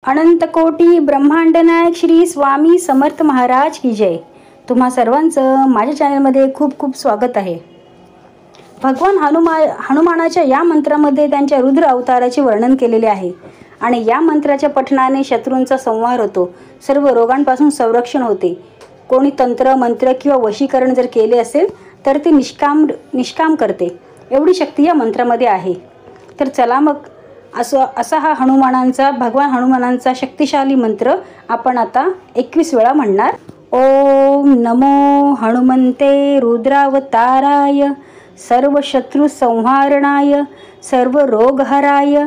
अनंत कोटी ब्रह्मांड नायक श्री स्वामी समर्थ महाराज की जय। तुम्हा सर्वांचं माझ्या चॅनलमध्ये खूप खूप स्वागत आहे। भगवान हनुमानाच्या या मंत्रामध्ये त्यांच्या रुद्र अवताराचे वर्णन केलेले आहे आणि या मंत्राच्या पठणाने शत्रूंचा संहार होतो, सर्व रोगांपासून संरक्षण होते। कोणी तंत्र मंत्र किंवा वशीकरण जर केले असेल तर ते निष्काम करते, एवढी शक्ती या मंत्रामध्ये आहे। तर चला मग असा हा भगवान हनुमानांचा शक्तिशाली मंत्र आपण आता 21 वेळा म्हणणार। ओम नमो हनुमंते रुद्रावताराय सर्व शत्रु संहारणाय सर्व रोगहराय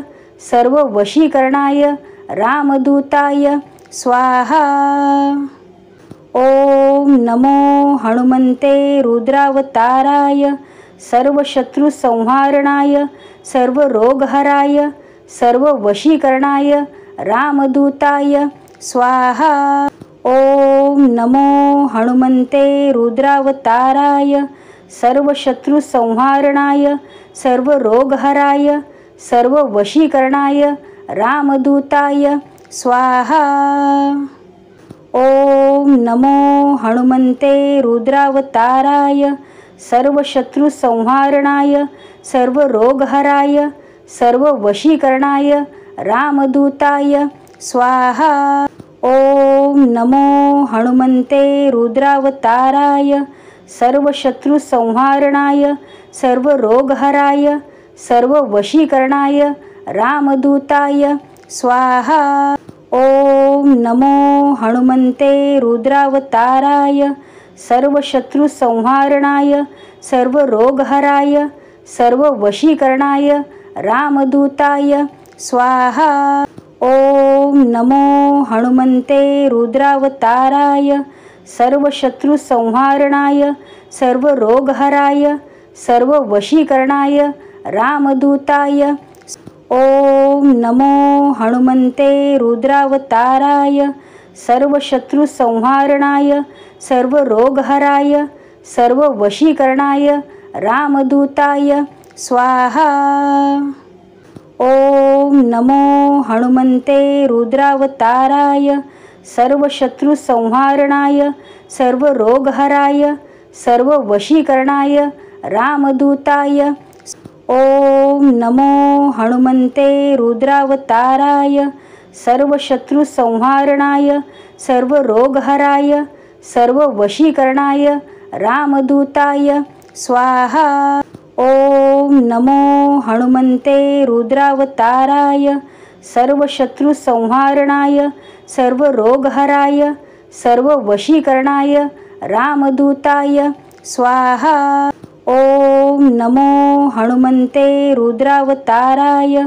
सर्व वशीकरणाय रामदूताय स्वाहा। ओम नमो हनुमंते रुद्रावताराय सर्व शत्रु संहारणाय सर्व रोगहराय सर्व वशीकरणाय रामदूताय स्वाहा। ओम नमो हनुमंते रुद्रावताराय सर्व शत्रु संहारणाय सर्व रोगहराय सर्व वशीकरणाय रामदूताय स्वाहा। ओम नमो हनुमंते रुद्रावताराय सर्व शत्रु संहारणाय सर्व रोगहराय सर्व वशीकरणाय रामदूताय स्वाहा। ओम नमो हनुमंते रुद्रावताराय सर्व शत्रु संहारणाय सर्व रोगहराय सर्व वशीकरणाय रामदूताय स्वाहा। ओम नमो हनुमंते रुद्रावताराय सर्व शत्रु संहारणाय सर्व रोगहराय सर्व वशीकरणाय रामदूताय स्वाहा। ओम नमो हनुमंते रुद्रावताराय सर्व शत्रु संहारणाय सर्व रोगहराय सर्व वशीकरणाय रामदूताय। ओम नमो हनुमंते रुद्रावताराय सर्व शत्रु संहारणाय सर्व रोगहराय सर्व वशीकरणाय रामदूताय स्वाहा। ओम नमो हनुमंते रुद्रावताराय सर्व शत्रु संहारणाय सर्व रोगहराय सर्व वशीकरणाय रामदूताय। ओम नमो हनुमंते रुद्रावताराय सर्व शत्रु संहारणाय सर्व रोगहराय सर्व वशीकरणाय रामदूताय स्वाहा। ओम नमो हनुमंते रुद्रावताराय सर्व शत्रु संहारणाय सर्व रोगहराय सर्व वशीकरणाय रामदूताय स्वाहा। ओम नमो हनुमंते रुद्रावताराय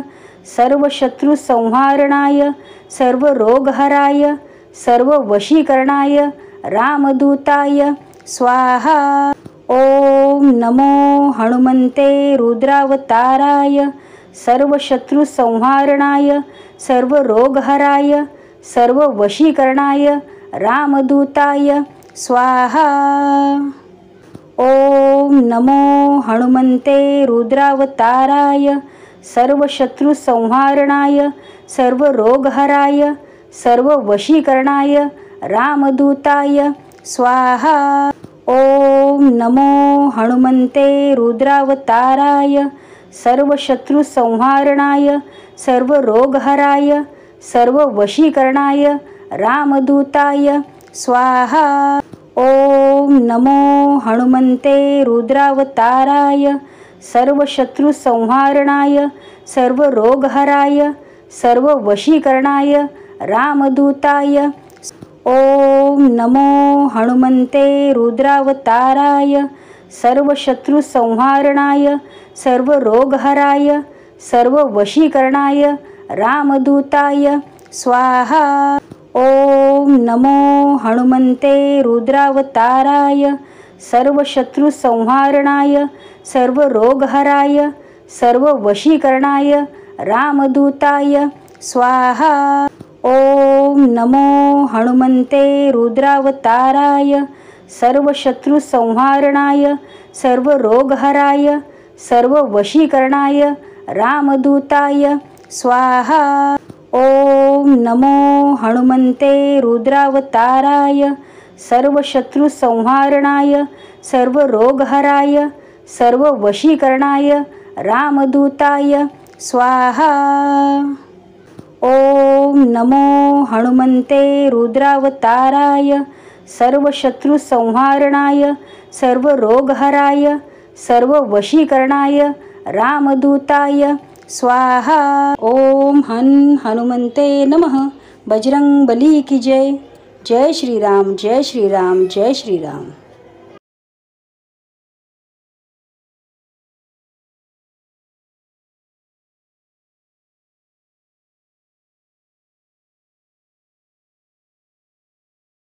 सर्व शत्रु संहारणाय सर्व रोगहराय सर्व वशीकरणाय रामदूताय स्वाहा। ओम नमो हनुमंते रुद्रावताराय सर्व शत्रु संहारणाय सर्व रोगहराय सर्व वशीकरणाय रामदूताय स्वाहा। ओम नमो हनुमंते रुद्रावताराय सर्व शत्रु संहारणाय सर्व रोगहराय सर्व वशीकरणाय रामदूताय स्वाहा। ओम नमो हनुमंते रुद्रावताराय सर्व शत्रु संहारणाय सर्व रोगहराय सर्व वशीकरणाय रामदूताय स्वाहा। ओम नमो हनुमंते रुद्रावताराय सर्व शत्रु संहारणाय सर्व रोगहराय सर्व वशीकरणाय रामदूताय। ओम नमो हनुमंते रुद्रावताराय सर्व शत्रु संहारणाय सर्व रोगहराय सर्व वशीकरणाय रामदूताय स्वाहा। ओम नमो हनुमंते रुद्रावताराय सर्व शत्रु संहारणाय सर्व रोगहराय सर्व वशीकरणाय रामदूताय स्वाहा। ओम नमो हनुमंते रुद्रावताराय सर्व शत्रु संहारणाय सर्व रोगहराय सर्व वशीकरणाय रामदूताय स्वाहा। ओम नमो हनुमंते रुद्रावताराय सर्वशत्रुसंहारणाय सर्वरोगहराय सर्ववशीकरणाय रामदूताय स्वाहा। ओम नमो हनुमंते रुद्रावताराय सर्वशत्रुसंहारणाय सर्वरोगहराय सर्ववशीकरणाय रामदूताय स्वाहा। ओम हनुमंते नमः। बजरंग बली की जय। जय श्री राम, जय श्री राम, जय श्री राम।